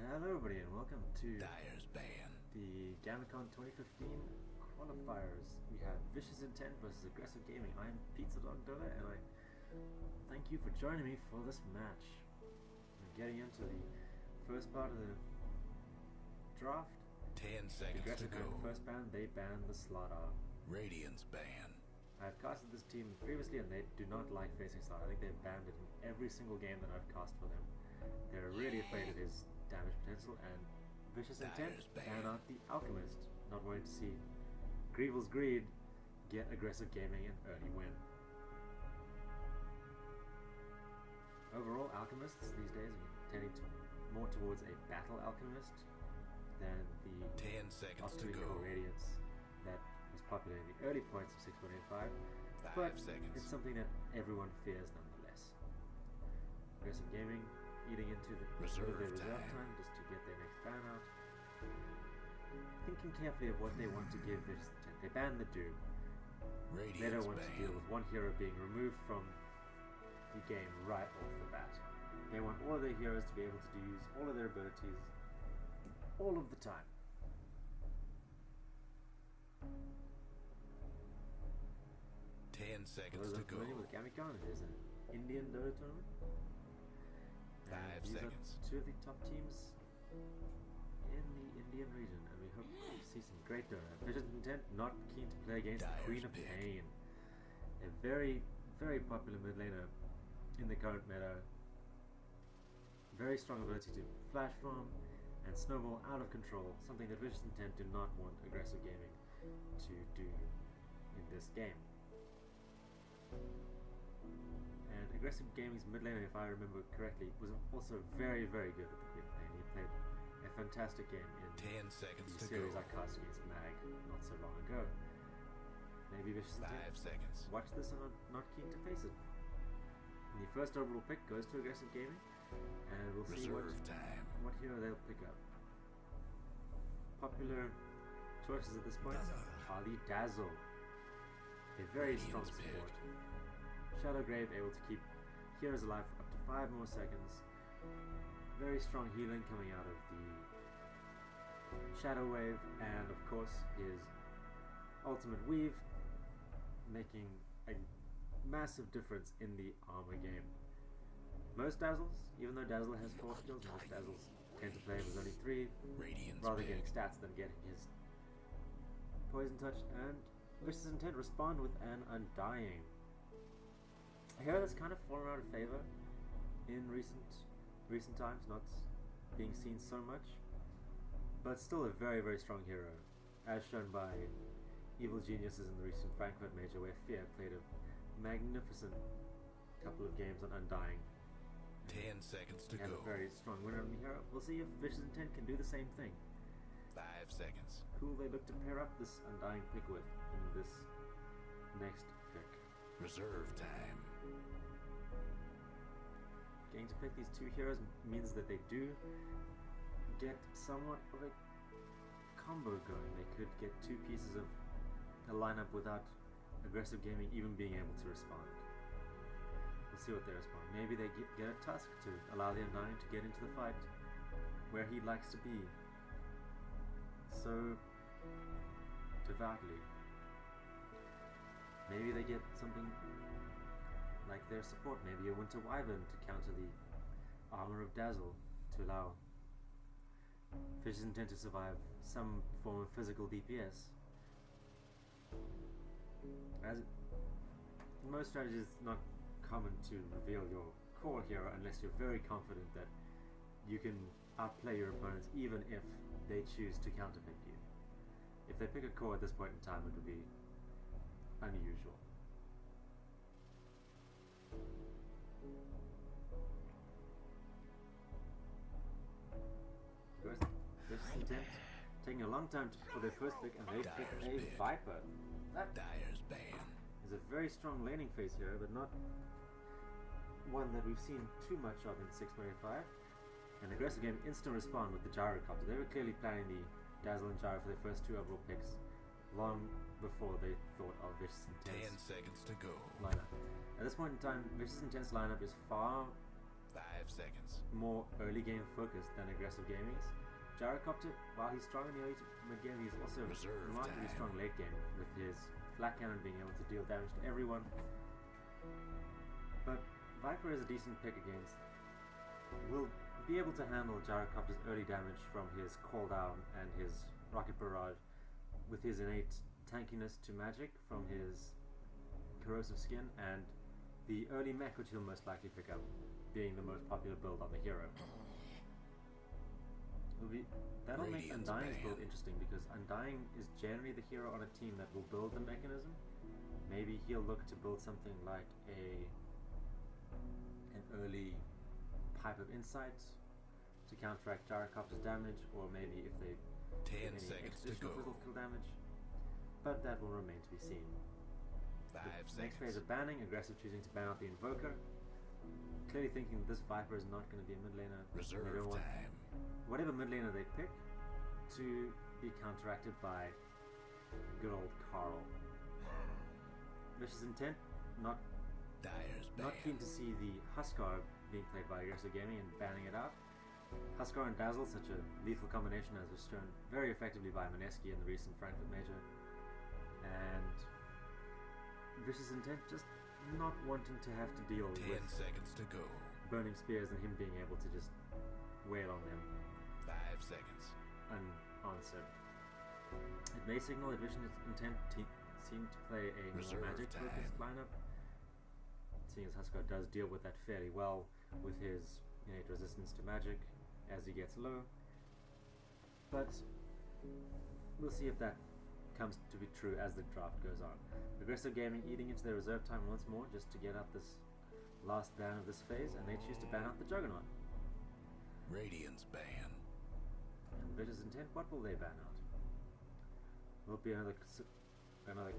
Hello everybody and welcome to Dyer's ban. the Gamicon 2015 Qualifiers. We have Vicious Intent versus Aggressive Gaming. I am PizzaDog Dota and I thank you for joining me for this match. We're getting into the first part of the draft. 10 seconds Aggressive to had go. the first ban, they banned the Slaughter. Radiant's ban. I've casted this team previously and they do not like facing Slaughter. I think they've banned it in every single game that I've cast for them. They're really afraid of his damage potential, and Vicious Intent ban out the Alchemist, not wanting to see Greevil's Greed get Aggressive Gaming an early win. Overall, Alchemists these days are tending more towards a Battle Alchemist than the 10 seconds to Optical go. Radiance that was popular in the early points of 6.85, 5 but seconds. it's something that everyone fears nonetheless. Aggressive Gaming eating into the Reserve their reserve time. time just to get their next ban out. Thinking carefully of what they want to give Vicious Intent. They ban the Doom. Radiant's They don't want ban. to deal with one hero being removed from the game right off the bat. They want all of their heroes to be able to use all of their abilities all of the time. Ten For seconds those to unfamiliar go. with Gamicon, it is an Indian Dota tournament. And 5 these seconds. are two of the top teams in the Indian region, and we hope to see some great Dota. Vicious Intent not keen to play against the Dyer's Queen of pick. Pain, a very, very popular mid laner in the current meta. Very strong ability to flash farm and snowball out of control, something that Vicious Intent do not want Aggressive Gaming to do in this game. And Aggressive Gaming's mid laner, if I remember correctly, was also very, very good at the Queen of Pain. He played a fantastic game in 10 seconds the to series go. I cast against Mag not so long ago. Maybe Vicious 5 Intent seconds. watch this and are not keen to face it. And the first overall pick goes to Aggressive Gaming, and we'll see Reserve time. what hero they'll pick up. Popular choices at this point are the Dazzle, a very strong Radiant's support. Shadowgrave able to keep heroes alive for up to 5 more seconds. Very strong healing coming out of the Shadow Wave, and of course his ultimate weave, making a massive difference in the armor game. Most Dazzles, even though Dazzle has 4 skills, most Dazzles tend to play with only 3, Radiant's rather pick. getting stats than getting his Poison Touch, and Vicious Intent respond with an Undying. A hero that's kind of fallen out of favor in recent times, not being seen so much, but still a very, very strong hero, as shown by Evil Geniuses in the recent Frankfurt Major, where Fear played a magnificent couple of games on Undying. 10 seconds to And a go. very strong winner on the hero. We'll see if Vicious Intent can do the same thing. 5 seconds. Who will they look to pair up this Undying pick with in this next pick? Reserve time. Getting to pick these two heroes means that they do get somewhat of a combo going. They could get 2 pieces of a lineup without Aggressive Gaming even being able to respond. We'll see what they respond. Maybe they get a Tusk to allow the Undying to get into the fight where he likes to be so devoutly. Maybe they get something like their support, maybe a Winter Wyvern to counter the armor of Dazzle to allow Vicious Intent to survive some form of physical DPS. As in most strategies, it's not common to reveal your core hero unless you're very confident that you can outplay your opponents even if they choose to counterpick you. If they pick a core at this point in time, it would be unusual. Vicious Intent taking a long time for their first pick, and they pick Dyer's a pick. Viper. That Dyer's ban. is a very strong laning phase hero, but not one that we've seen too much of in 6.85. And Aggressive Game instant respond with the Gyrocopter. They were clearly planning the Dazzle and Gyro for their first 2 overall picks long before they thought of Vicious 10 Intent's seconds to go. lineup. At this point in time, Vicious Intent's lineup is far 5 seconds. more early game focused than aggressive gaming is. Gyrocopter, while he's strong in the early to mid game, he's also Reserve remarkably time. strong late game, with his flat cannon being able to deal damage to everyone. But Viper is a decent pick against. Will be able to handle Gyrocopter's early damage from his call down and his rocket barrage, with his innate tankiness to magic from his corrosive skin, and the early mech, which he'll most likely pick up, being the most popular build on the hero. That'll make Radiant's Undying's build ban. interesting, because Undying is generally the hero on a team that will build the mechanism. Maybe he'll look to build something like an early Pipe of Insight to counteract Gyrocopter's damage, or maybe if they 10 get any seconds to additional go. critical damage. But that will remain to be seen. 5 The next phase seconds. of banning, aggressive choosing to ban out the Invoker. Clearly thinking this Viper is not going to be a mid laner. They Reserve don't want time. whatever mid laner they pick to be counteracted by good old Carl. Vicious Intent, not Dyer's keen ban. to see the Huskar being played by Aggressive Gaming and banning it out. Huskar and Dazzle, such a lethal combination, as was shown very effectively by Mineski in the recent Frankfurt Major. And Vicious Intent just not wanting to have to deal 10 with seconds to go. burning spears and him being able to just wail on them 5 seconds. unanswered. It may signal that Vicious Intent seem to play a more Reserve magic-focused time. lineup, seeing as Huskar does deal with that fairly well with his innate resistance to magic as he gets low. But we'll see if that comes to be true as the draft goes on. Aggressive Gaming eating into their reserve time once more just to get out this last ban of this phase, and they choose to ban out the Juggernaut. Radiant's ban. And Vicious Intent, what will they ban out? Will it be another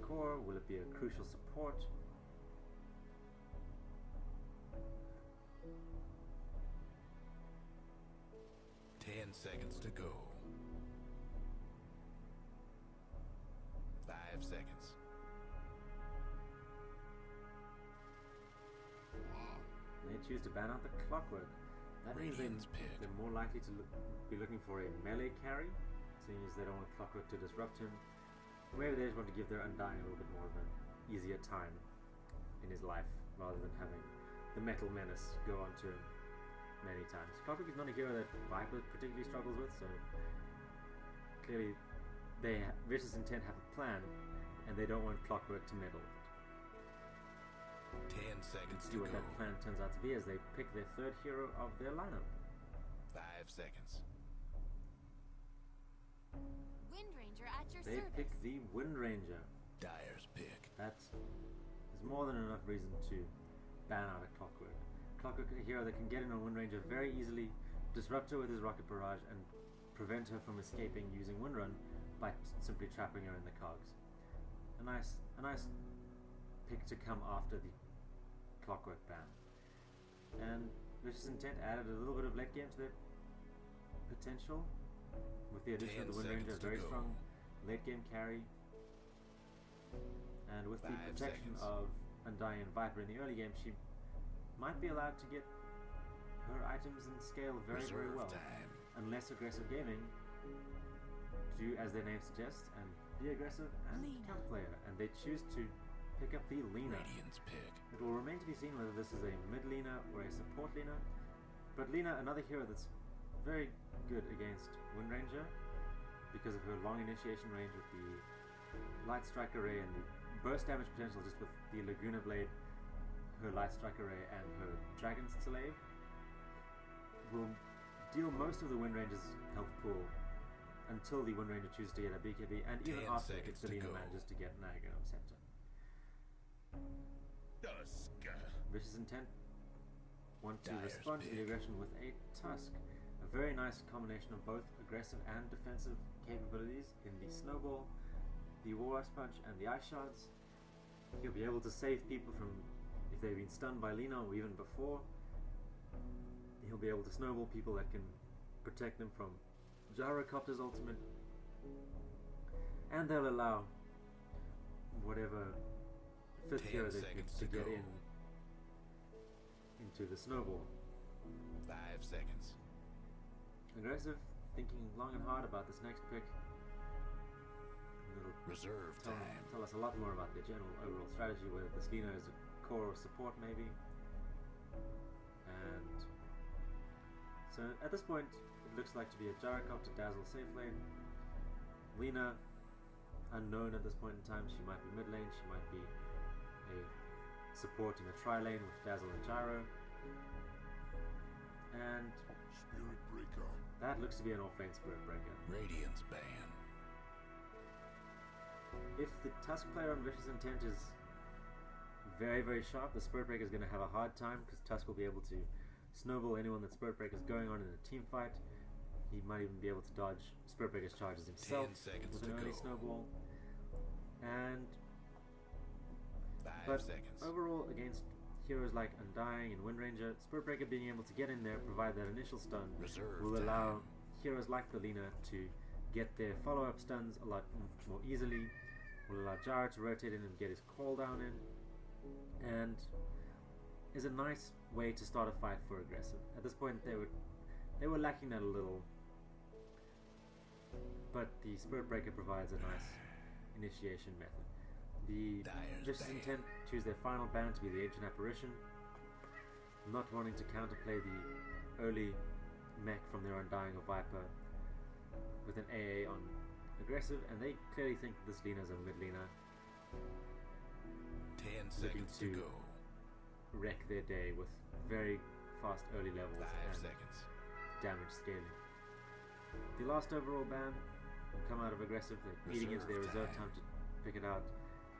core? Will it be a crucial support? Ten seconds to go. 5 seconds. They choose to ban out the Clockwork. That means Radiant's pick. they're more likely to be looking for a melee carry, seeing as they don't want Clockwork to disrupt him. Or maybe they just want to give their Undying a little bit more of an easier time in his life, rather than having the Metal Menace go on to him many times. Clockwork is not a hero that Viper particularly struggles with, so clearly Vicious Intent have a plan, and they don't want Clockwork to meddle. 10 seconds See to what go. that plan turns out to be as they pick their third hero of their lineup. 5 seconds. Wind Ranger at your They service. pick the Wind Ranger. Dyer's pick. That is more than enough reason to ban out a Clockwork. Clockwork, a hero that can get in on Wind Ranger very easily, disrupt her with his rocket barrage, and prevent her from escaping using Wind Run by simply trapping her in the cogs. A nice pick to come after the Clockwork ban. And Vicious Intent added a little bit of late game to their potential with the addition of 10 the Wind Ranger, a seconds to very go. strong late game carry. And with the 5 protection seconds. of Undying and Viper in the early game, she might be allowed to get her items and scale very, very Reserve well. time. Unless Aggressive Gaming do as their name suggests and be aggressive and Lina. camp player, and they choose to pick up the Lina. Radiant's pick. It will remain to be seen whether this is a mid Lina or a support Lina, but Lina, another hero that's very good against Wind Ranger because of her long initiation range with the Light Strike Array and the burst damage potential just with the Laguna Blade, her Light Strike Array, and her Dragon's Slave, will deal most of the Wind Ranger's health pool until the Wind Ranger chooses to get a BKB, and even 10 after if seconds the to Lina go. manages to get an Aggro Scepter. Vicious Intent want to Dyer's respond to the pick. aggression with a Tusk. A very nice combination of both aggressive and defensive capabilities in the Snowball, the War Ice Punch, and the Ice Shards. He'll be able to save people from, if they've been stunned by Lina or even before, he'll be able to snowball people that can protect them from Gyrocopter's ultimate, and they'll allow whatever fifth 10 hero they pick seconds to to get go. into the Snowball. 5 seconds. Aggressive, thinking long and hard about this next pick. It'll Reserve time. tell us a lot more about the general overall strategy, whether this Lina is a core or support maybe. And so at this point it looks like to be a Gyrocopter Dazzle safe lane. Lina, unknown at this point in time, she might be mid lane, she might be a support in a tri-lane with Dazzle and Gyro. And Spirit Breaker. that looks to be an off-lane Spirit Breaker. Radiance ban. If the Tusk player on Vicious Intent is very, very sharp, the Spirit Breaker is going to have a hard time, because Tusk will be able to snowball anyone that Spirit Breaker is going on in a team fight. He might even be able to dodge Spirit Breaker's charges himself 10 seconds with to an early go. snowball. And 5 but seconds. overall, against heroes like Undying and Wind Ranger, Spirit Breaker being able to get in there, provide that initial stun, Reserve will allow time. heroes like the Lina to get their follow-up stuns a lot more easily, will allow Gyro to rotate in and get his call down in, and is a nice way to start a fight for aggressive. At this point they were lacking that a little, but the Spirit Breaker provides a nice initiation method. The Dyer's Vicious ban. Intent choose their final ban to be the Ancient Apparition, not wanting to counterplay the early mech from their Undying or Viper with an AA on aggressive, and they clearly think this Lina is a mid Lina 10 looking seconds to to go. wreck their day with very fast early levels 5 and seconds. damage scaling. The last overall ban will come out of aggressive, they're eating into their reserve time to pick it out,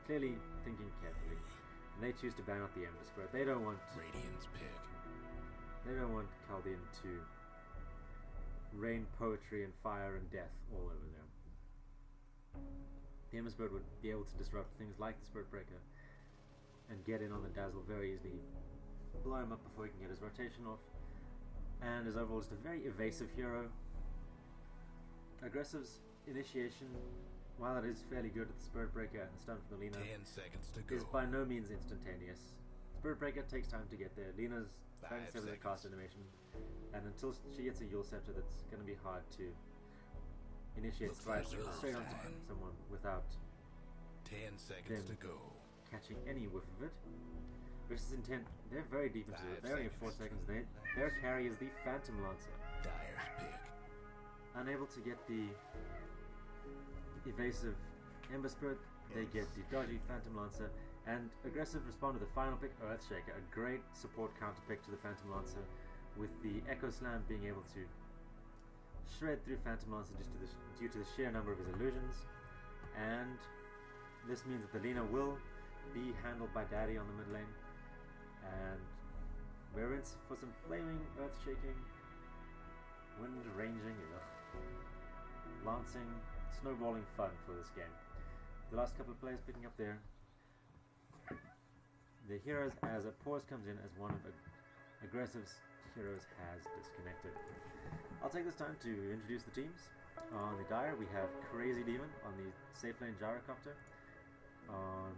clearly thinking carefully, and they choose to ban out the Ember Spirit. They don't want Radiance pick. Chaldean to rain poetry and fire and death all over them. The Ember Spirit would be able to disrupt things like the Spirit Breaker and get in on the Dazzle very easily, blow him up before he can get his rotation off, and is overall just a very evasive hero. Aggressive's initiation, while it is fairly good at the Spirit Breaker and the stun from the Lina, 10 seconds to go. is by no means instantaneous. Spirit Breaker takes time to get there. Lina's 5 bang with a seconds. cast animation, and until she gets a Yule Scepter, that's going to be hard to initiate Looks strikes reserved straight onto time. someone without 10 seconds Then- to go. catching any whiff of it. Vicious Intent, they're very deep into it. 5 They're only at 4 seconds. seconds. Their carry is the Phantom Lancer. Dyer's pick. Unable to get the evasive Ember Spirit, they get the dodgy Phantom Lancer, and aggressive respond to the final pick, Earthshaker, a great support counter pick to the Phantom Lancer, with the Echo Slam being able to shred through Phantom Lancer just due to the sheer number of his illusions, and this means that the Lina will be handled by Daddy on the mid lane, and we're in for some flaming, earth-shaking, wind-ranging, lancing, snowballing fun for this game. The last couple of players picking up their heroes as a pause comes in as one of Aggressive's heroes has disconnected. I'll take this time to introduce the teams. On the Dire we have Crazy Demon on the safe lane Gyrocopter. On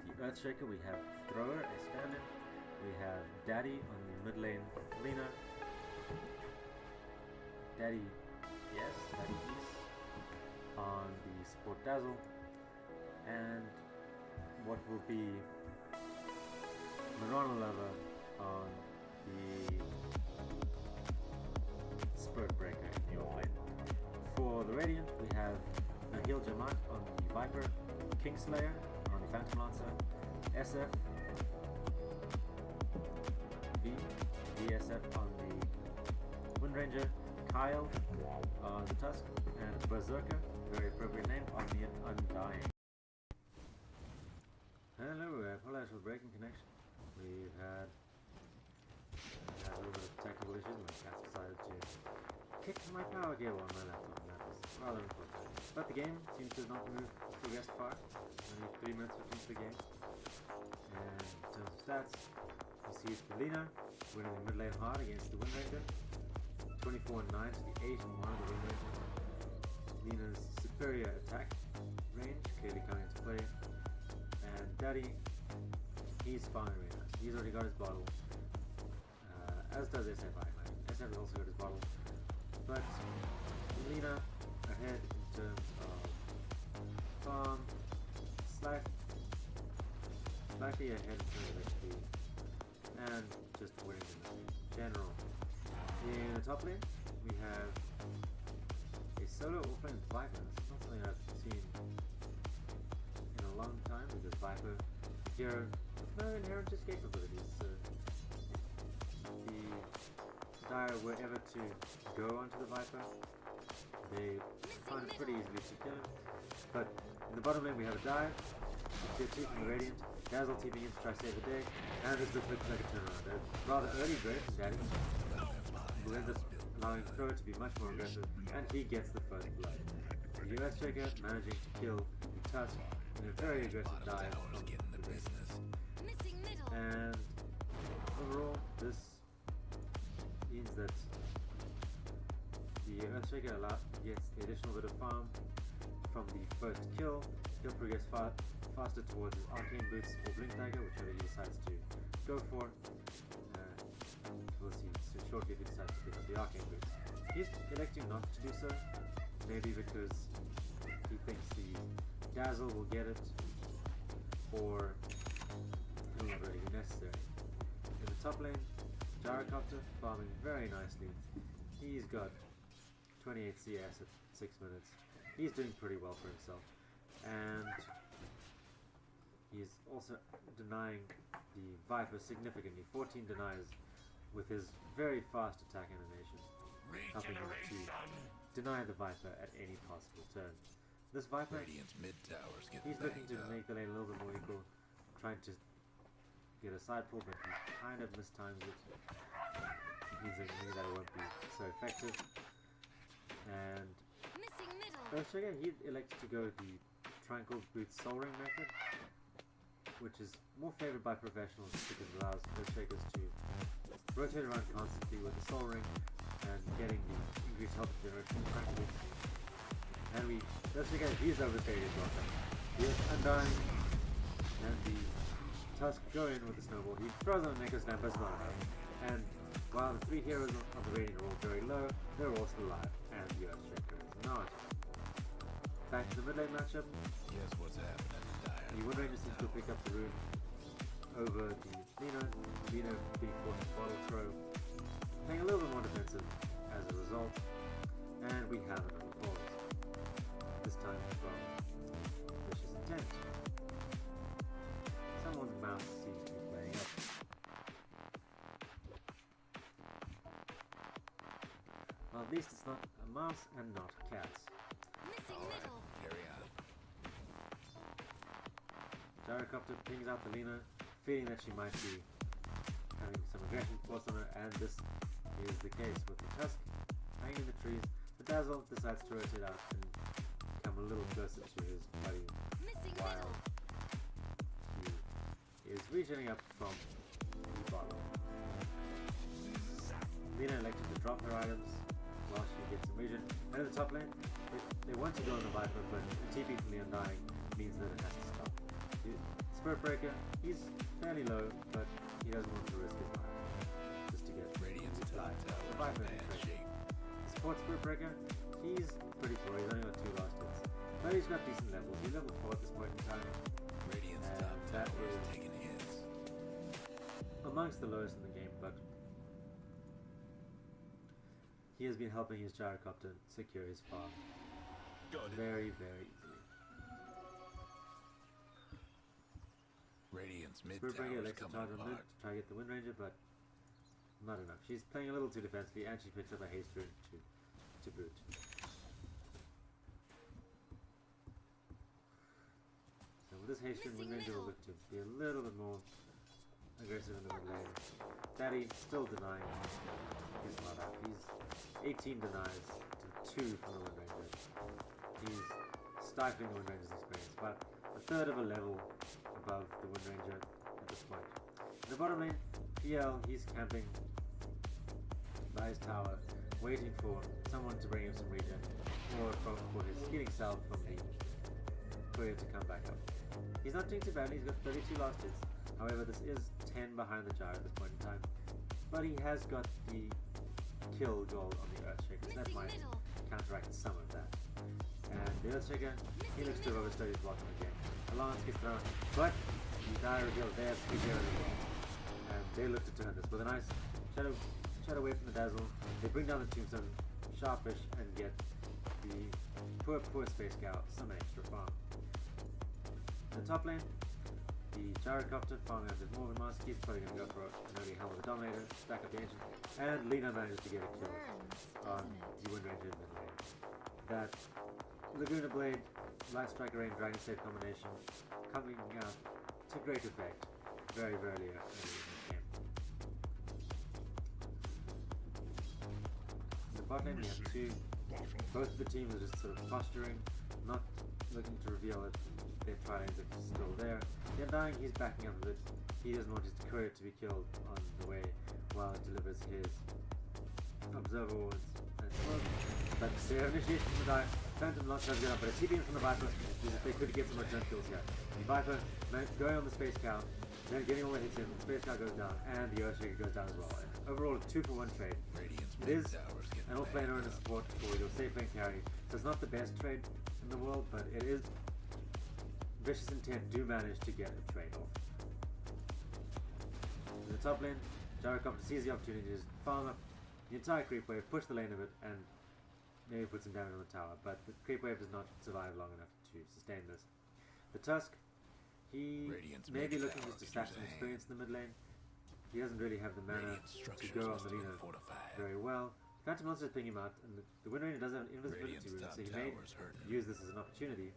the Earthshaker we have Thrower, a stand-in. We have Daddy on the mid lane Lina. Daddy Peace on the support Dazzle, and what will be Marana Lover on the Spirit Breaker in the offlane. For the Radiant we have Nahil Jamat on the Viper, Kingslayer on the Phantom Lancer, SF VSF on the Wind Ranger, Kyle on the Tusk, and Berserker, very appropriate name, on the Undying. Hello, I apologize for the breaking connection. We've had a little bit of technical issues. My cat's decided to kick my power cable on my laptop, and that was rather unfortunate. But the game seems to not move progressed far. Only 3 minutes into the game. And in terms of stats, you see Lina winning the mid lane hard against the Wind Ranger. 24-9 to the 8-1 of the Wind Ranger. Lina's superior attack range clearly coming into play. And Daddy, he's fine right now. He's already got his bottle. as does SF Ironman. SF has also got his bottle. But Lena ahead in terms of farm, slightly ahead in terms of XP, and just winning in general. In the top lane, we have a solo offlane Viper. This is not something I've seen in a long time, because Viper here with no inherent escape abilities, so the Dire were ever to go onto the Viper, they find it pretty easily to kill him. But in the bottom lane we have a Dire, tier 2 from the Radiant, Dazzle TPing in to try to save the day, and this looks like a turnaround. A rather early break from Daddy will end up allowing Throw to be much more aggressive, and he gets the first blood. The US Shaker managing to kill the Tusk in a very aggressive dive from the base. And overall, this means that the Earthshaker gets the additional bit of farm from the first kill. He'll progress faster towards his Arcane Boots or Blink Dagger, whichever he decides to go for. We'll see shortly if he decides to pick up the Arcane Boots. He's electing not to do so, maybe because he thinks the Dazzle will get it, or it will not really be necessary. In the top lane, Gyrocopter farming very nicely. He's got 28 CS at 6 minutes. He's doing pretty well for himself. And he's also denying the Viper significantly. 14 denies with his very fast attack animation, helping him to deny the Viper at any possible turn. This Viper, he's looking to make the lane a little bit more equal, trying to get a side pull, but he kind of mistimes it. He's thinking that it won't be so effective. And Earthshaker, he elected to go the Tranquil Boots Soul Ring method, which is more favored by professionals because it allows Earthshakers to rotate around constantly with the Soul Ring and getting the increased health generation from Tranquil Boots. And Earthshaker, he's overstated Dota. He is undying, and the Tusk go in with the snowball. He throws on an Echo Slam as well. And while the 3 heroes of the Radiant are all very low, they're all still alive, and the Earthshaker is not. Back to the mid lane matchup. Guess what's happening, Dire? The Windranger seems to pick up the rune over the Lina. Lina being forced to bottle throw, playing a little bit more defensive as a result. And we have another pause. This time from Vicious Intent. Someone's mouse seems to be playing up. Well, at least it's not a mouse and not cats. Alright, carry on. Gyrocopter pings out the Lina, feeling that she might be having some aggression forced on her, and this is the case with the Tusk hanging in the trees. The Dazzle decides to rotate out and come a little closer to his buddy while he is regenerating up from the bottom. Lina elected to drop her items while she gets some regen. And in the top lane, they want to go on the Viper, but the TP from the Undying means that it has to stop. The Spirit Breaker, he's fairly low, but he doesn't want to risk his life just to get Radiant's top the tower Viper in in bad shape. The support Spirit Breaker, he's pretty poor, he's only got 2 last hits. But he's got decent levels, he's level 4 at this point in time. Radiant's And top that tower is is taking hits. amongst the lowest in the game, but he has been helping his Gyrocopter secure his farm very, very easily. Radiant's mid Spirit Breaker tower's elects to coming charge on mid apart. to try to get the Windranger, but not enough. She's playing a little too defensively, and she picks up a haste rune to boot. So with this haste rune, Windranger will look to be a little bit more aggressive in the mid lane. Daddy still denying his not up. He's 18 denies to 2 from the Windranger. He's stifling the Windranger's experience, but a third of a level above the Windranger at this point. In the bottom lane, PL, he's camping by his tower, waiting for someone to bring him some regen, or for his healing salve from the courier to come back up. He's not doing too badly, he's got 32 last hits. However, this is 10 behind the Gyre at this point in time. but he has got the kill goal on the Earthshaker, so that Missing might middle. counteract some of that. And the Earthshaker, he looks to have overstayed his block on the game. A lance gets thrown, but the dire reveal there, and they look to turn this with a nice shadow away from the dazzle. They bring down the tombstone, sharpish, and get the poor space cow some extra farm. In the top lane, the gyrocopter farming out his Morgan Mask. He's probably going to go for an early Helm of the Dominator, stack up the ancient, and Lina manages to get a kill on the Wind Ranger in mid lane. That Laguna Blade, Light Striker Rain, Dragon Save combination coming out to great effect very early in this game. In the bot lane we have two. Both of the teams are just sort of posturing, not looking to reveal it. Their tri-lanes are still there. The Undying, he's backing up a bit. He doesn't want his courier to be killed on the way while it delivers his Observer Wards and smoke. But their initiation from the Dire, Phantom Launch has gone up, but a TP in from the Viper means that they could get some return kills here. The Viper going on the Space Cow, then getting all the hits in, the Space Cow goes down, and the Earthshaker goes down as well. And overall, a 2-for-1 trade. It is an all-planer and a support for your safe lane carry, so it's not the best trade in the world, but it is. Vicious Intent do manage to get a trade off. In the top lane, Gyrocopter sees the opportunity to just farm up the entire creep wave, push the lane a bit, and maybe put some damage on the tower, but the creep wave does not survive long enough to sustain this. The Tusk, he may be looking just to stack some experience in the mid lane. He doesn't really have the mana to go on the Lina very well. Phantom Monster is picking him out, and the Wind Ranger does have an invisibility rune, so he may use this as an opportunity.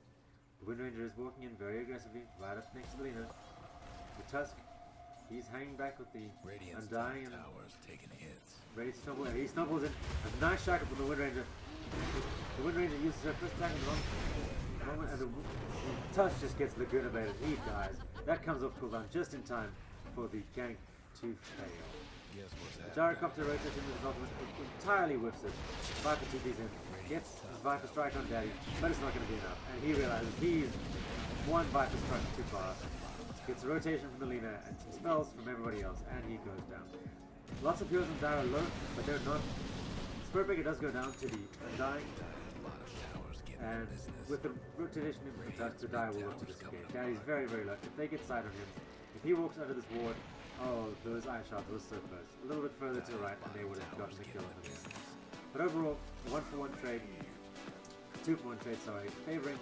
The Wind Ranger is walking in very aggressively, right up next to the Lina. The Tusk, he's hanging back with the Undying and ready to snowball, and he snowballs in. A nice shackle from the Wind Ranger. The Wind Ranger uses her first attack in the wrong moment, and the Tusk just gets Laguna baited. He dies. That comes off cooldown just in time for the gank to fail. The Gyrocopter rotates into his ultimate, entirely whiffs it. Viper TP's in, gets his Viper strike on Daddy, but it's not going to be enough. And he realizes he's one Viper strike too far. Gets a rotation from the Lina and some spells from everybody else, and he goes down. Lots of heroes in Dire are low, but they're not. Spirit Breaker does go down to the Undying, and with the rotation in the Tusk, the Dire will look to disengage. Daddy's very low. If they get sight on him, if he walks under this ward, oh, those eye shots were so close. A little bit further to the right, and they would have gotten the kill on the Lina. But overall, a 1-for-1 trade, 2-for-1 trade, sorry, favoring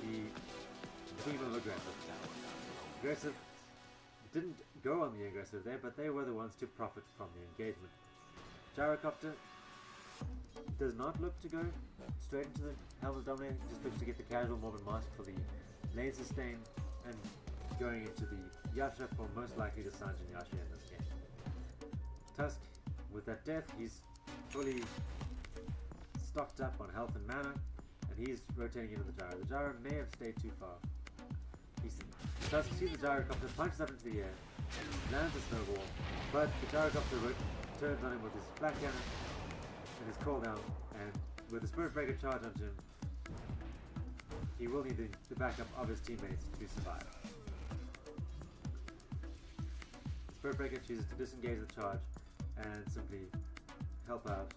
the team of aggressive. Aggressive didn't go on the aggressive there, but they were the ones to profit from the engagement. Gyrocopter does not look to go straight into the Helm of Dominator, just looks to get the casual Morbid Mask for the lane sustain and going into the Yasha for most likely to Sanjin Yasha in this game. Tusk, with that death, he's fully stocked up on health and mana, and he's rotating into the Gyro. The Gyro may have stayed too far. Tusk sees the Gyrocopter, punches up into the air, lands a snowball, but the Gyrocopter turns on him with his flat cannon and his cooldown, and with the Spirit Breaker charge onto him, he will need the backup of his teammates to survive. Spirit Breaker chooses to disengage the charge and simply help out,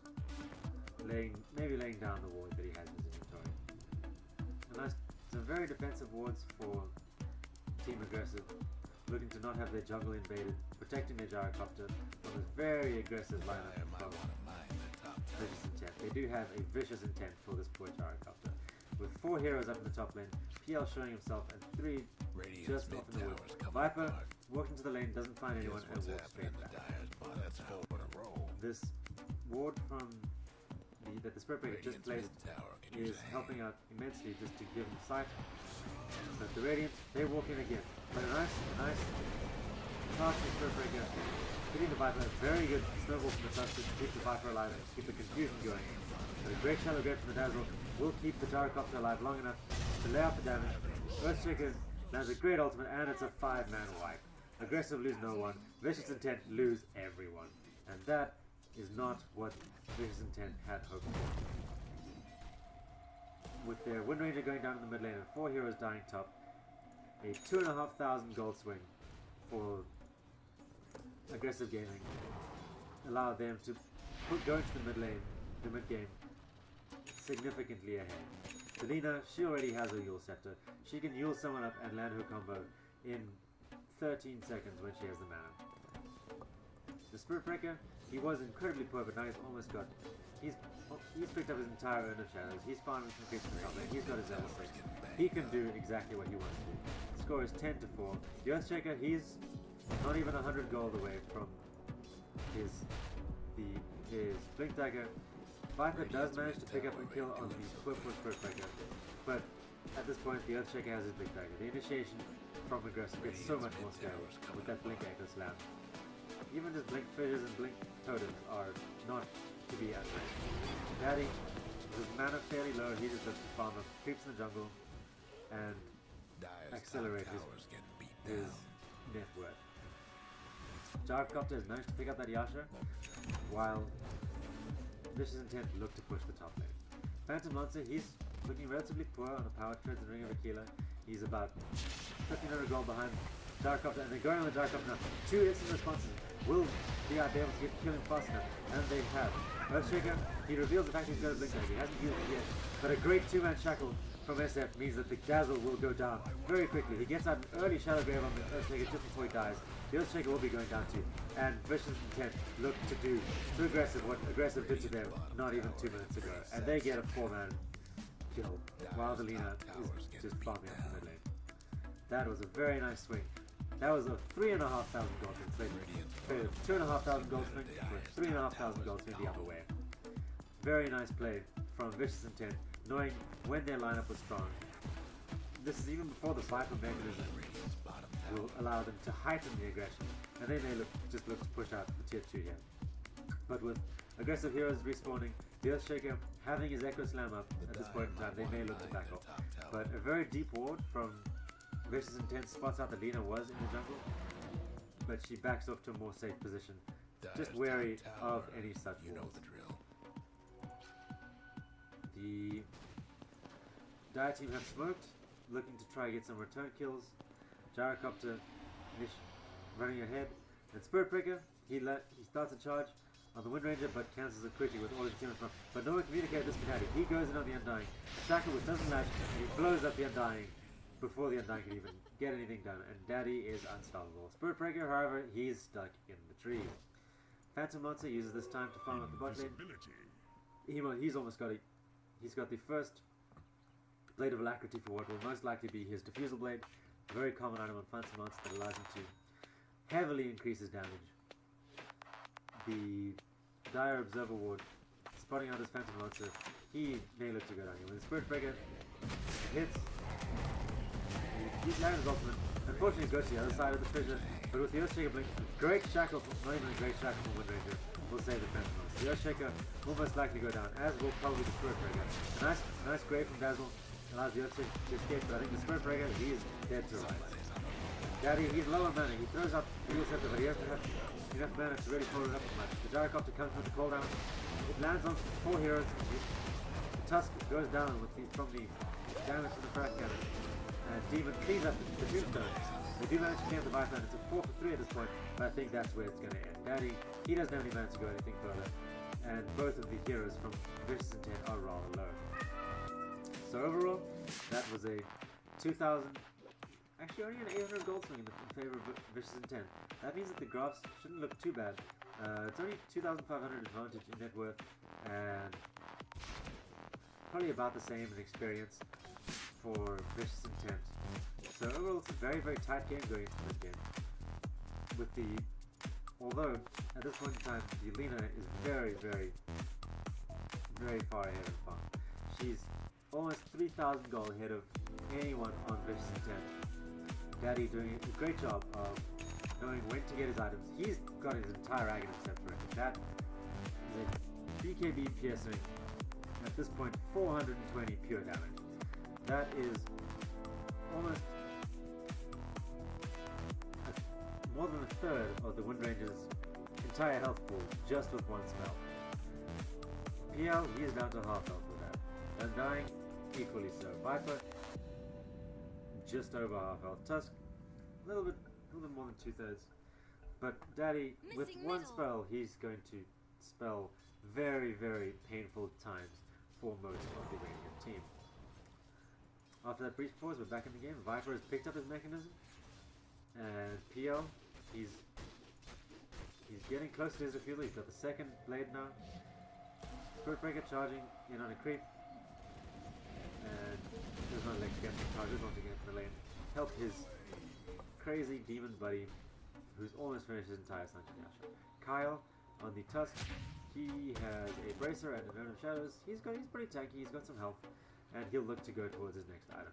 maybe laying down the ward that he has in his inventory. And some very defensive wards for Team Aggressive, looking to not have their jungle invaded, protecting their Gyrocopter from this very aggressive lineup of Vicious Intent. They do have a vicious intent for this poor Gyrocopter. With 4 heroes up in the top lane, PL showing himself, and 3 just off in the wood. Viper walks into the lane, doesn't find anyone, and walks straight back. This ward from that the Spirit Breaker just placed is helping out immensely just to give him sight. But the Radiant, they walk in again. But a nice charge from Spirit Breaker, hitting the Viper. Very good snowball from the Tusk to keep the Viper alive and keep the confusion going. But a great shadow grab from the Dazzle will keep the Gyrocopter alive long enough to lay out the damage. Earthshaker lands a great ultimate, and it's a 5-man wipe. Aggressive lose no one, Vicious Intent lose everyone. And that is not what Vicious Intent had hoped for. With their Wind Ranger going down in the mid lane and 4 heroes dying top, a 2,500 gold swing for aggressive gaming. allow them to go into the mid lane, the mid game, significantly ahead. Selena, she already has a Yule Scepter. She can Yule someone up and land her combo in 13 seconds when she has the mana. The Spirit Breaker, he was incredibly poor, but now he's almost got... He's picked up his entire Urn of Shadows. He's farming some creeps in the top lane. He's got his level 6. He can do exactly what he wants to do. The score is 10 to 4. The Earthshaker, he's not even 100 gold away from his Blink Dagger. Viper does manage to pick up a kill on the Spirit Breaker, but at this point the Earthshaker has his Blink Dagger. The initiation from aggressive gets so much more scale with that Blink Echo Slam. Even just Blink Fissures and Blink Totems are not to be outmatched. Daddy, his mana fairly low, he just looks to farm up creeps in the jungle and accelerate his net worth. Gyrocopter has managed to pick up that Yasha, while Vicious Intent look to push the top lane. Phantom Lancer, he's looking relatively poor on the power treads and Ring of Aquila. He's about 1500 gold behind Gyrocopter, and they're going on the Gyrocopter now. 2 instant responses. Will be able to kill him fast enough? And they have. Earthshaker, he reveals the fact he's got a Blink Dagger. He hasn't used it yet, but a great 2-man shackle from SF means that the Dazzle will go down very quickly. He gets out an early Shadow Grave on the Earthshaker just before he dies. The Earthshaker will be going down too, and Vicious Intent look to do to aggressive what aggressive did to them not even 2 minutes ago, and they get a 4-man kill while the Lina is just farming up the mid lane. That was a very nice swing. That was a 3,500 gold swing. They traded 2,500 gold swing for 3,500 gold swing the other way. Very nice play from Vicious Intent, knowing when their lineup was strong. This is even before the Viper mechanism will allow them to heighten the aggression, and they may just look to push out the tier 2 here. But with aggressive heroes respawning, the Earthshaker having his Echo Slam up at this point in time, they may look to back off. But a very deep ward from Vicious Intent spots out that Lina was in the jungle, but she backs off to a more safe position, just wary of any such walls. The Dire team have smoked, looking to try and get some return kills. Gyrocopter running ahead, and Spirit Breaker, he starts a charge on the Wind Ranger, but cancels it quickly with all his team in front. But no one communicated this Canadi. He goes in on the Undying, shackle which doesn't latch, and he blows up the Undying before the Undying can even get anything done, and Daddy is unstoppable. Spirit Breaker, however, he's stuck in the trees. Phantom Lancer uses this time to farm up the bot lane. He's almost got he's got the first Blade of Alacrity for what will most likely be his Diffusal Blade, a very common item on Phantom Lancer that allows him to heavily increase his damage. The Dire Observer Ward, spotting out his Phantom Lancer, he may look to go down here. When the Spirit Breaker hits, he lands his ultimate. Unfortunately, it goes to the other side of the fissure, but with the Earthshaker blink, great shackle, not even a great shackle from Wind Ranger, will save the Phantom Lancer. The Earthshaker will most likely go down, as will probably the Spirit Breaker. A nice grave from Dazzle allows the Earthshaker to escape, but I think the Spirit Breaker, he is dead to rights. Daddy, he's low on mana. He throws up the Yule Scepter, but he has to have enough mana to really follow it up much. The Gyrocopter comes with the cooldown. It lands on 4 heroes. The Tusk goes down from the damage to the Frag Cannon. And Demon cleans up the Tombstone. They do manage to clean up the Viper, and it's a 4 for 3 at this point, but I think that's where it's going to end. Daddy, he doesn't have any mana to go anything further, and both of the heroes from Vicious Intent are rather low. So overall, that was a 2,000... Actually, only an 800 gold swing in favor of Vicious Intent. That means that the graphs shouldn't look too bad. It's only 2,500 advantage in net worth, and probably about the same in experience for Vicious Intent. So overall, it's a very, very tight game going into this game. Although at this point in time, the Lina is very, very, very far ahead of farm. She's almost 3,000 gold ahead of anyone on Vicious Intent. Daddy doing a great job of knowing when to get his items. He's got his entire Aghanim Scepter. That is a BKB piercing, at this point 420 pure damage. That is almost more than a third of the Wind Ranger's entire health pool just with one spell. PL, he is down to half health with that. Undying, equally so. Viper, just over half health. Tusk, a little bit more than 2/3. But Daddy, with Missing one middle. spell, he's going to spell very, very painful times for most of the Radiant team. After that brief pause, we're back in the game. Viper has picked up his mechanism, and PL, he's getting close to his refuel. He's got the second blade now. Spirit Breaker charging in on a creep, and there's no leg to get some charges once again from the lane. Help his crazy demon buddy, who's almost finished his entire Sunshine Yasha. Kyle on the Tusk, he has a Bracer and an Urn of Shadows. He's pretty tanky, he's got some health, and he'll look to go towards his next item.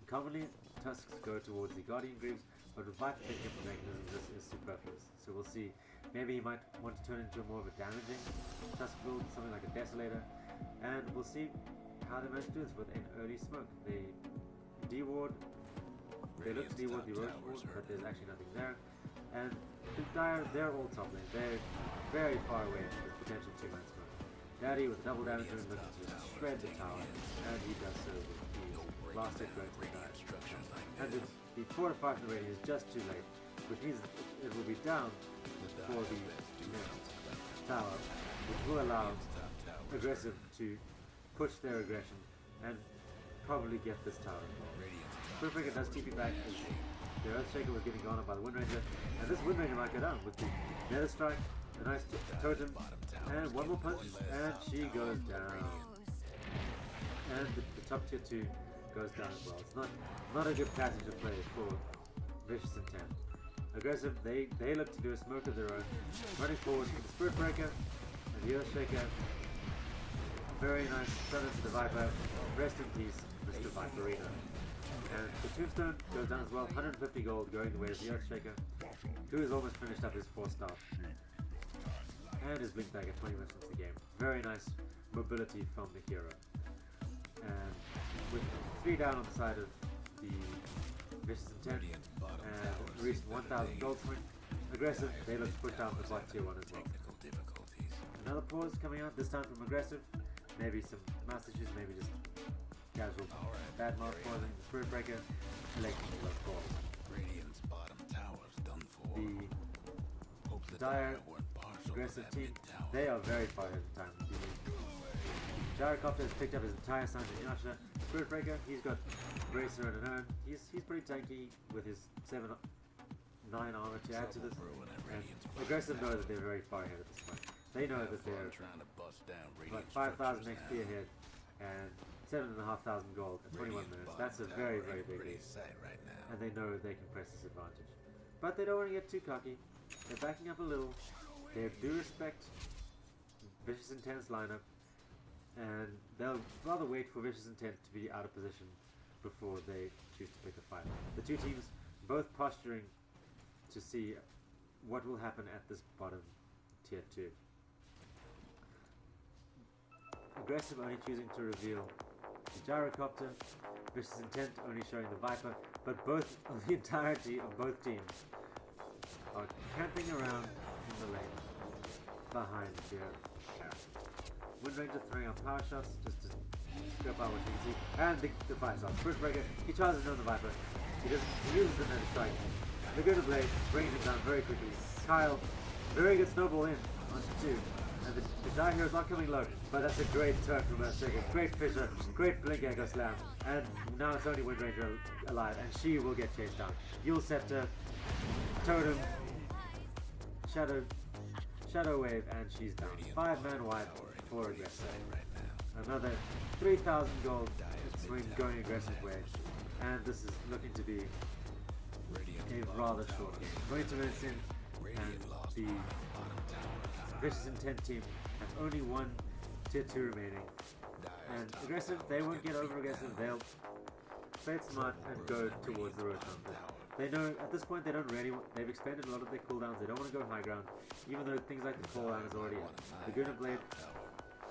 Commonly, Tusks go towards the Guardian Greaves, but with Viper picking up the mechanism, this is superfluous. So we'll see. Maybe he might want to turn into more of a damaging Tusk build, something like a Desolator, and we'll see how they manage to do this with an early smoke. They de-ward. They look to de-ward the Roach Ward, but there's actually nothing there. And the Dire, they're all top lane. They're very far away from this potential two-man smoke. Daddy with a double damage looking to shred the tower, and he does so with the last hit going to the Dire. And the fortify from the Radiant is just too late, which means that it will be down for the next tower, which will allow Aggressive to push their aggression and probably get this tower. Spirit Breaker does TP back as the Earthshaker was getting gone up by the Wind Ranger, and this Wind Ranger might go down with the Nether Strike, a nice totem, and one more punch, and she goes down. And the top tier 2 goes down as well. It's not a good passage of play for Vicious Intent. Aggressive, they look to do a smoke of their own, running forward with the Spirit Breaker and the Earthshaker. Very nice summon to the Viper. Rest in peace, Mr. Viperino. And the Tombstone goes down as well, 150 gold going the way of the Earthshaker, who has almost finished up his 4-star. And is blinked back at 20 minutes into the game. Very nice mobility from the hero. And with 3 down on the side of the Vicious Intent and a recent 1000 gold swing, Aggressive, they look to push down for bot tier 1 as well. Another pause coming out, this time from Aggressive. Maybe some mouse issues, maybe just casual bad mouth pausing. The Spirit Breaker, electing the left ball. The Dire Aggressive team, they are very far ahead of time. The Gyrocopter has picked up his entire Sanjay Yasha. Spirit Breaker, he's got Bracer and an Urn. He's pretty tanky with his 7-9 armor to add to this. And Aggressive know that they're very far ahead at this point. They know that they're like 5,000 XP ahead and 7,500 gold at 21 minutes. That's a very, very big lead. And they know they can press this advantage. But they don't want to get too cocky. They're backing up a little. They do respect Vicious Intent's lineup. And they'll rather wait for Vicious Intent to be out of position before they choose to pick a fight. The two teams both posturing to see what will happen at this bottom tier 2. Aggressive only choosing to reveal the Gyrocopter, Vicious Intent only showing the Viper, but both of the entirety of both teams are camping around in the lane behind their character. Wind Ranger throwing out power shots just to scope out what you can see, and the fire shot. Spirit Breaker, he charges on the Viper, he uses the Nether Strike. Laguna Blade brings him down very quickly. Kyle, very good snowball in onto 2. And the Dire Hero's not coming low, but that's a great turn from Earthshaker. Great Fisher, great Blink Echo Slam. And now it's only Wind Ranger alive, and she will get chased down. Yule Scepter, Totem, Shadow Wave, and she's down. 5-man wipe for Aggressive. Another 3,000 gold swing going aggressive way. And this is looking to be a rather short game. 22 minutes in, and the Vicious Intent team have only one tier 2 remaining. And Aggressive, they won't get over Aggressive, they'll play it smart and go towards the Roach Hunter. They know, at this point, they don't really want, they've expended a lot of their cooldowns, they don't want to go high ground, even though things like the cooldown is already up. The Laguna Blade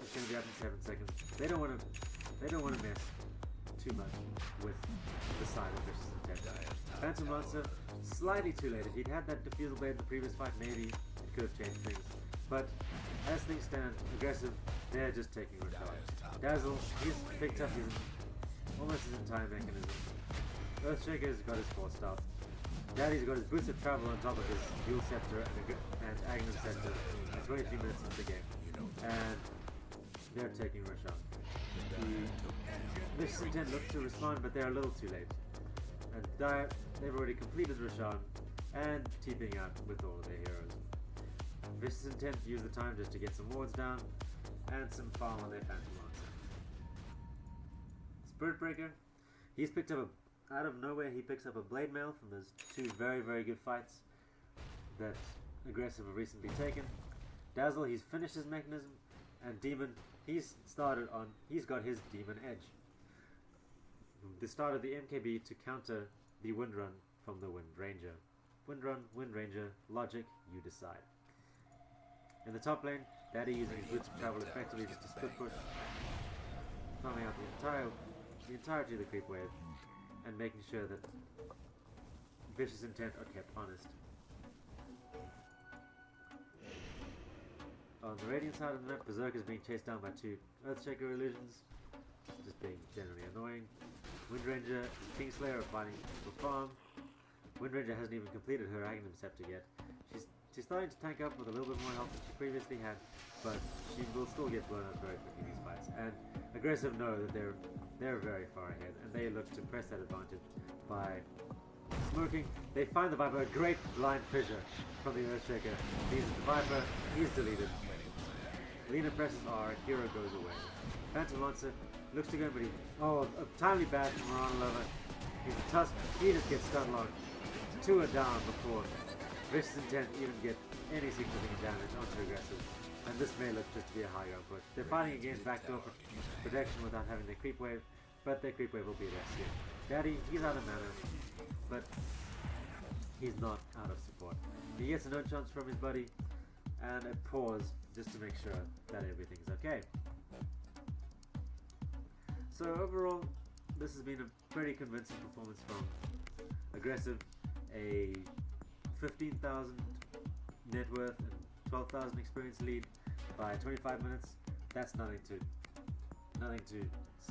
is going to be up in 7 seconds. They don't want to mess too much with the side of Vicious Intent. Phantom Lancer, slightly too late. If he'd had that Diffusal Blade in the previous fight, maybe it could have changed things. But as things stand, Aggressive, they're just taking a charge. Dazzle, he's picked up almost his entire mechanism. Earthshaker's got his 4-star. Daddy's got his boots of travel on top of his dual scepter and Aghanim scepter. It's 23 minutes into the game. And they're taking Roshan. The Vicious Intent looks to respond, but they're a little too late. And Dire, they've already completed Roshan and TPing out with all of their heroes. Vicious Intent use the time just to get some wards down and some farm on their Phantom Lancer. Spirit Breaker, he's picked up out of nowhere he picks up a Blade Mail from those two very, very good fights that Aggressive have recently taken. Dazzle, he's finished his mechanism, and Demon, he's got his Demon Edge. The start of the MKB to counter the Wind Run from the Wind Ranger. Wind Run, Wind Ranger, logic, you decide. In the top lane, Daddy using his boots of travel effectively just to split push, farming out the entirety of the creep wave, and making sure that Vicious Intent are kept honest. On the Radiant side of the map, Berserk is being chased down by two Earthshaker illusions, just being generally annoying. Wind Ranger and Kingslayer are fighting for farm. Wind Ranger hasn't even completed her Aghanim Scepter yet. She's starting to tank up with a little bit more health than she previously had, but she will still get blown up very quickly in these fights. And Aggressive know that they're very far ahead, and they look to press that advantage by smoking. They find the Viper, a great blind fissure from the Earthshaker. Means that the Viper is deleted. Lina presses R, hero goes away. Phantom Lancer looks to go, but a timely bash from Moran Lover. He's a Tusk, he just gets stun locked. Two are down before Vicious Intent even get any significant damage onto Aggressive. And this may look just to be a high ground push. They're fighting against backdoor protection without having their creep wave, but their creep wave will be there soon. Daddy, he's out of mana, but he's not out of support. He gets a no chance from his buddy, and a pause just to make sure that everything's okay. So overall, this has been a pretty convincing performance from Aggressive. A 15,000 net worth and 12,000 experience lead by 25 minutes. That's nothing to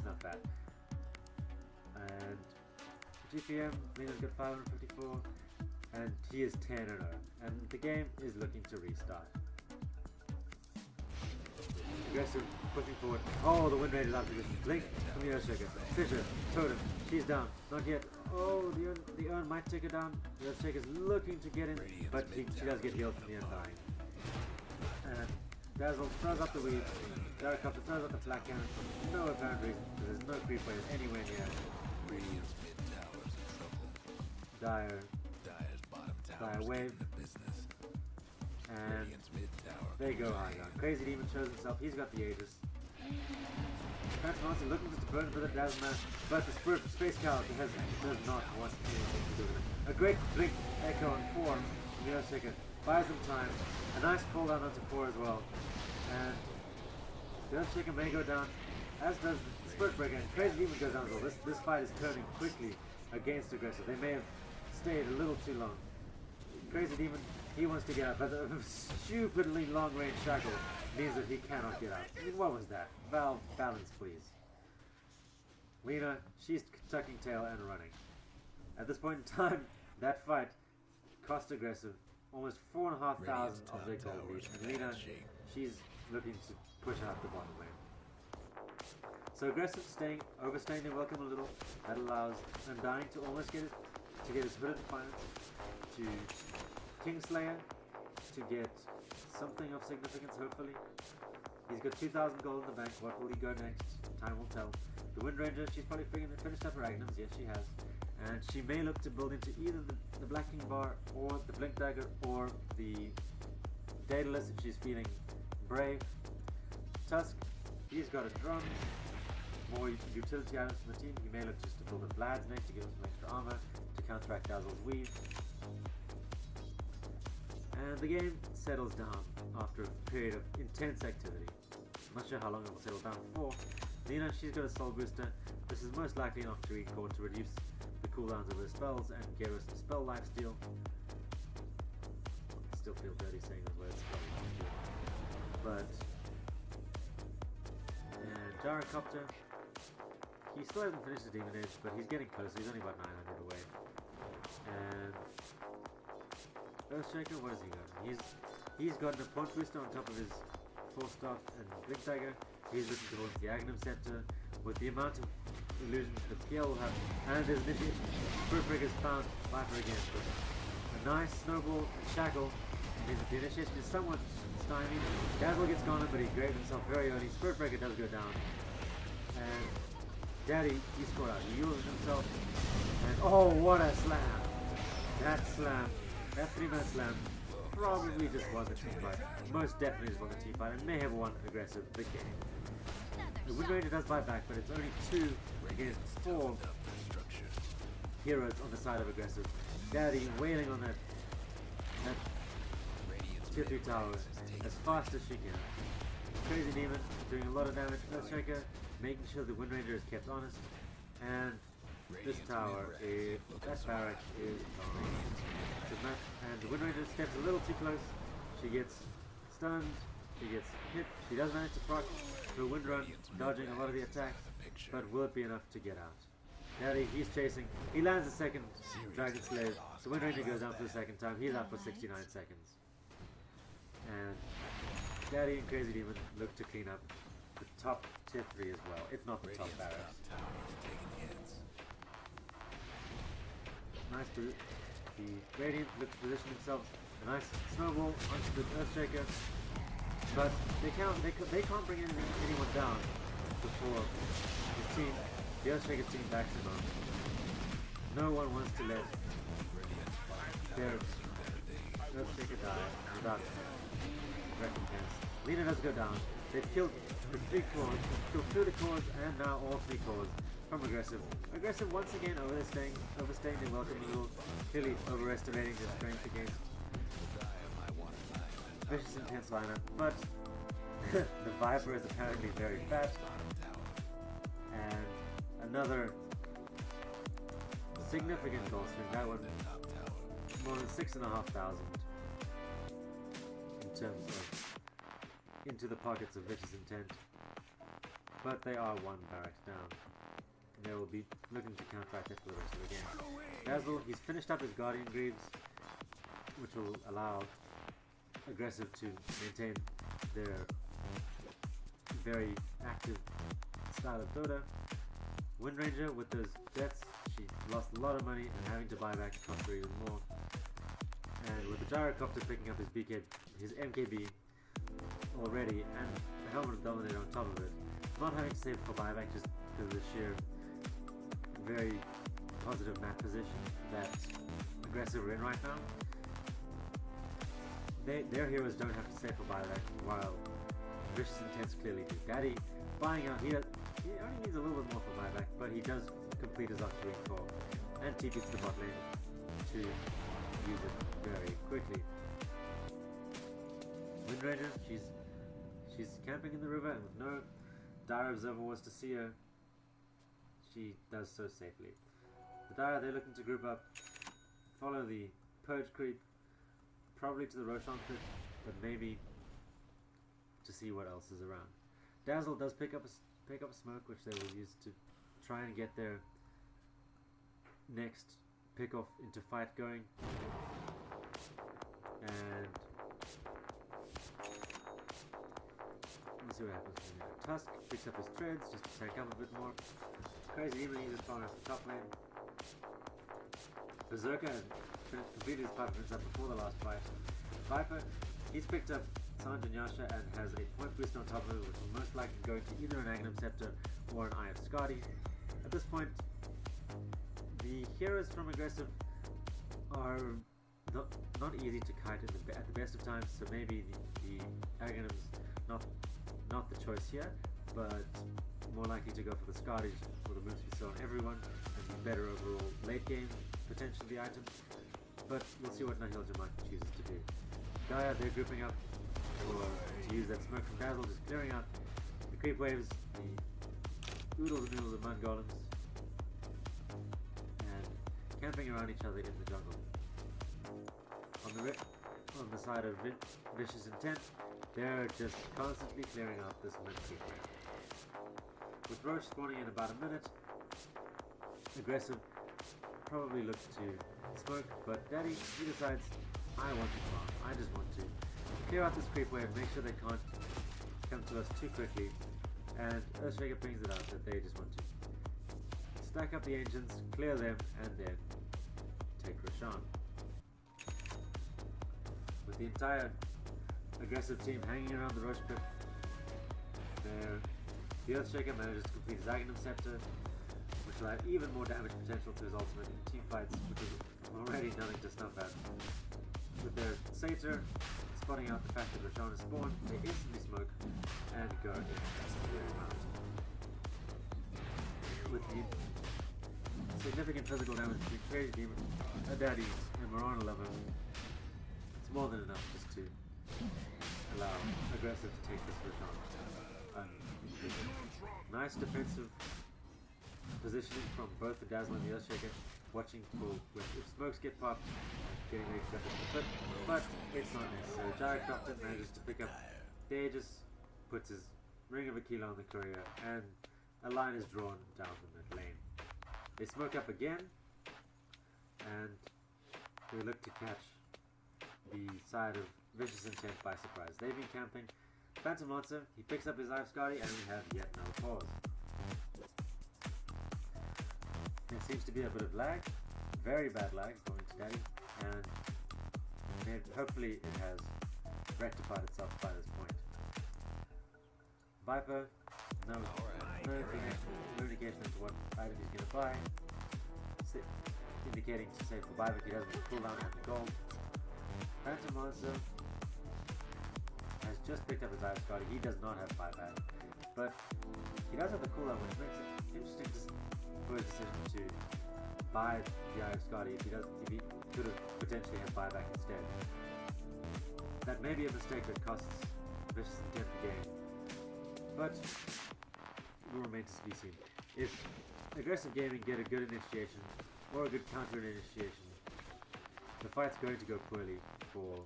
snuff at. And GPM, Lena's got 554, and he is 10-0, and the game is looking to restart. Aggressive, pushing forward. Oh, the Wind Raider's out of position. Blink from the Earthshaker. Fisher, Totem, she's down. Not yet. Oh, the urn might take her down. The Earthshaker's looking to get in, but she does get healed from the Undying. And Dazzle throws up the weed. Gyrocopter throws up the flat cannon for no apparent reason, because there's no creep wave anywhere near. Radiant's mid tower's in trouble. Dire's bottom tower's Dire wave. in the business. And Radiant's mid tower. they go high down. Crazy Demon shows himself. He's got the Aegis. Phantom Lancer looking just to burn for the Dazzle Man, but the Space Cow does not want anything to do with it. A great blink echo on 4 from the Earthshaker buys them time. A nice pull down onto 4 as well. And the Earthshaker may go down, as does the Spirit Breaker, and Crazy Demon goes down as well. This fight is turning quickly against Aggressive. They may have stayed a little too long. Crazy Demon, he wants to get out, but the stupidly long range shackle means that he cannot get out. I mean, what was that? Valve, balance please. Lina, she's tucking tail and running. At this point in time, that fight cost Aggressive almost 4,500 of their gold lead, and Lina, she's looking to push out the bottom lane. So Aggressive overstaying their welcome a little. That allows Undying to almost get his hooded defiance, to Kingslayer to get something of significance, hopefully. He's got 2,000 gold in the bank. What will he go next? Time will tell. The Wind Ranger, she's probably finished up her Agnums. Yes, she has. And she may look to build into either the Black King Bar, or the Blink Dagger, or the Daedalus if she's feeling brave. Tusk, he's got a drums. More utility items from the team. He may look just to build a Vlad's next to give him some extra armor to counteract Dazzle's weave. And the game settles down after a period of intense activity. I'm not sure how long it will settle down for. Lina, she's got a soul booster. This is most likely an Octarine core to reduce the cooldowns of her spells and give her some spell lifesteal. I still feel dirty saying those words, spell lifesteal. But Gyrocopter, he still hasn't finished his Demon Edge, but he's getting close. He's only about 900 away. And Earthshaker, what has he got? He's gotten a point booster on top of his Force Staff and Blink Dagger. He's looking towards the Agnum Scepter. With the amount of illusions that Kiel will have, and his initiation, Spirit has found Viper again. But a nice snowball and shackle means that the initiation is somewhat stymied. Dazzle gets gone, but he graved himself very early. Spirit Breaker does go down. And Daddy, he scored out. He uses himself. And oh, what a slam! That slam, that 3-man slam, probably just won the team fight. Most definitely just won the team fight and may have won aggressive the game. The Wind Ranger does buy back, but it's only 2 against 4 heroes on the side of aggressive. Daddy wailing on that tier 3 tower as fast as she can. Crazy Demon doing a lot of damage. Earthshaker making sure the Wind Ranger is kept honest. And this tower, that barrack is gone. And the Wind Ranger steps a little too close. She gets stunned. She gets hit. She does manage to proc to a wind run, dodging a lot of the attacks, but will it be enough to get out? Daddy, he's chasing. He lands a second Dragon Slave. The Wind Ranger goes down for the second time. He's out for 69 seconds. And Daddy and Crazy Demon look to clean up the top tier 3 as well, if not the top barracks. Nice boot. The Radiant looks to position themselves. A nice snowball onto the Earthshaker. But they can't bring anyone down before his team, the Earthshaker team backs him up. No one wants to let their Earthshaker die without recompense. Lena does go down. They've killed the 3 cores, killed 2 of the cores, and now all 3 cores from aggressive. Aggressive once again overstaying their welcome rule, clearly overestimating their strength against Vicious Intense lineup, but the Viper is apparently very fat, and another significant goal swing. That one more than 6,500 in terms of into the pockets of Vicious Intent, but they are 1 barracks down. They will be looking to counteract it for the rest of the game. Dazzle, he's finished up his Guardian Greaves, which will allow aggressive to maintain their very active style of Dota. Wind Ranger with those deaths, she lost a lot of money and having to buy back cost her even more. And with the Gyrocopter picking up his MKB already, and the Helmet of Dominator on top of it, not having to save for buyback just because of the sheer very positive map position that aggressive are in right now. Their heroes don't have to save for buyback, while Vicious Intents clearly do. Daddy buying out, he only needs a little bit more for buyback, but he does complete his Octarine Core and TP to the bot lane to use it very quickly. Wind Ranger, she's camping in the river, and with no dire observer was to see her, she does so safely. The Dire, they're looking to group up, follow the Purge creep, probably to the Roshan pit, but maybe to see what else is around. Dazzle does pick up a smoke, which they will use to try and get their next pick off into fight going. And let's see what happens from there. Tusk picks up his treads just to tank up a bit more. Crazy Demon uses far enough the top lane. Berserker completed his pipe up before the last fight. Viper, he's picked up Sanj and Yasha and has a point boost on top of it, which will most likely go to either an Agnum Scepter or an Eye of Skadi. At this point, the heroes from aggressive are not easy to kite at the best of times, so maybe the Agnum's not the choice here, but more likely to go for the Skadi for the moves we saw on everyone and better overall late game potential of the item. But we'll see what Nahil Jamaica chooses to do. Gaia, they're grouping up to use that smoke from Dazzle, just clearing out the creep waves, the oodles and noodles of mud golems, and camping around each other in the jungle. On the side of Vicious Intent, they're just constantly clearing out this mid creep wave. With Roche spawning in about a minute, aggressive probably looks to smoke, but Daddy, he decides, I want to farm. I just want to clear out this creep wave, make sure they can't come to us too quickly, and Earthshaker brings it out that they just want to stack up the ancients, clear them, and then take Roshan. With the entire aggressive team hanging around the Roche Pit, the Earthshaker manages to complete his Aghanim Scepter, which will add even more damage potential to his ultimate in team fights, which is already nothing to snuff at. With their Satyr spotting out the fact that Roshan is spawned, they instantly smoke and go in the amount. With the significant physical damage between Crazy Demon, Daddy, and Marana Lover, it's more than enough just to allow Aggressive to take this Roshan. Nice defensive positioning from both the Dazzle and the Earthshaker, watching for if smokes get popped, getting ready to jump into the pit, but it's not necessary. Gyrocopter manages to pick up the Aegis, puts his Ring of Aquila on the courier, and a line is drawn down the mid lane. They smoke up again, and we look to catch the side of Vicious Intent by surprise. They've been camping. Phantom Lancer, he picks up his Ive Scotty, and we have yet another pause. There seems to be a bit of lag, very bad lag going to Daddy, and hopefully it has rectified itself by this point. Viper, no indication as to what item he's going to buy, indicating to save for buyback he doesn't cooldown and the gold. Phantom Lancer has just picked up his Ive Scotty. He does not have buyback, but he does have the cooldown, which makes it interesting for his decision to buy the Ive Scotty if he could have potentially had buyback instead. That may be a mistake that costs Vicious Intent the game, but it will remain to be seen. If Aggressive Gaming get a good initiation or a good counter initiation, the fight's going to go poorly for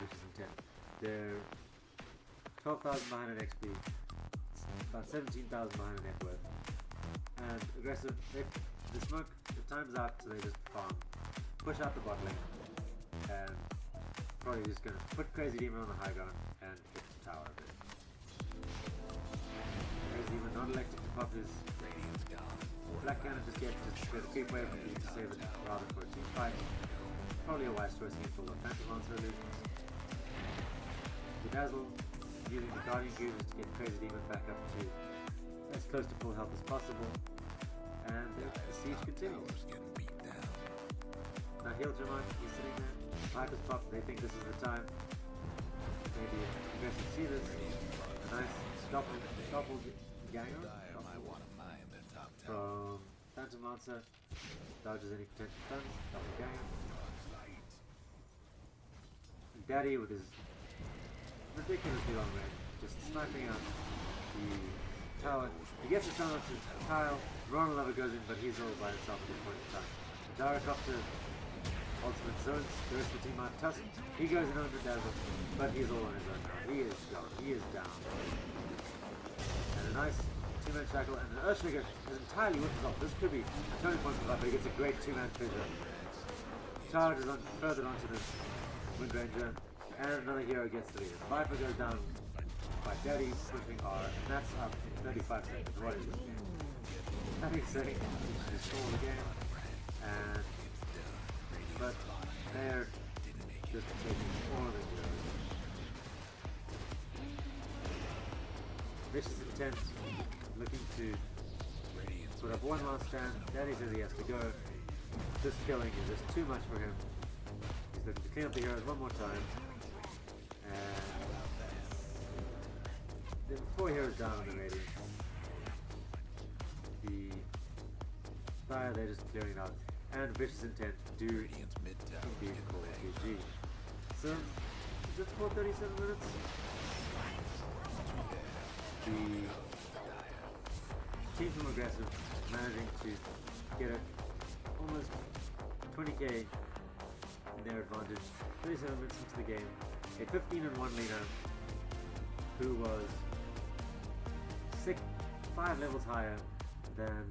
Vicious Intent. They're 12,000 behind in XP, about 17,000 behind in net worth, and Aggressive, the smoke, the time's out, so they just farm, push out the bot lane, and probably just going to put Crazy Demon on the high ground and hit the tower a bit. Crazy Demon not elected to pop his Black Cannon just get the creep wave to save it rather for a team fight. Probably a wise choice against all the Phantom Lancer illusions. The Dazzle using the Guardian Goobers to get Crazy Demon back up to as close to full health as possible, and the siege continues. Now Heal Jermon, he's sitting there, Viper's pop, they think this is the time. Maybe Aggressive see this, a nice doppelganger from Phantom Lancer, dodges any potential stuns, doppelganger. Daddy with his ridiculously long range, just sniping out the tower. He gets a stun onto Kyle, Ronald Lover goes in, but he's all by himself at this point in time. Gyrocopter ultimate zones, the rest of the team out. Tusk, he goes in under Dazzle, but he's all on his own now. He is gone, he is down. And a nice two-man shackle, and the Earthshaker is entirely with us off. This could be a turning point for Viper. He gets a great two-man fissure. Charges on further onto this Wind Ranger, and another hero gets the lead. Viper goes down by Daddy, pushing R, and that's up in 35 seconds. What is this game? Having said it, he stole the game, and but they're just taking all of the heroes. Vicious Intent looking to put up one last stand. Daddy says he has to go. This killing is just too much for him. He's looking to clean up the heroes one more time. And there were 4 heroes down on the radiant. The fire, they're just clearing it out. And Vicious Intent do indeed call GG. So, just for 37 minutes, the team from Aggressive managing to get it almost 20k in their advantage. 37 minutes into the game, a 15-1 leader who was 5 levels higher than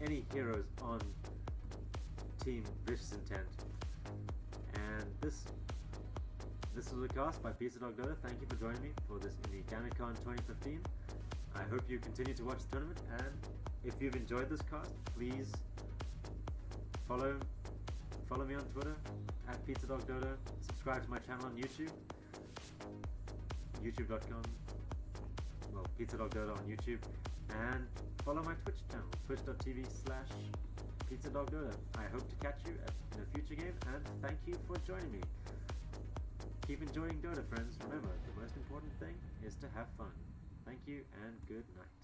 any heroes on Team Vicious Intent this was a cast by PizzaDog Dota. Thank you for joining me for this in the Gamicon 2015. I hope you continue to watch the tournament, and if you've enjoyed this cast, please follow me on Twitter at PizzaDog Dota. Subscribe to my channel on YouTube, youtube.com, well, PizzaDog Dota on YouTube, and follow my Twitch channel, twitch.tv/PizzaDog Dota. I hope to catch you in a future game, and thank you for joining me. Keep enjoying Dota, friends. Remember, the most important thing is to have fun. Thank you, and good night.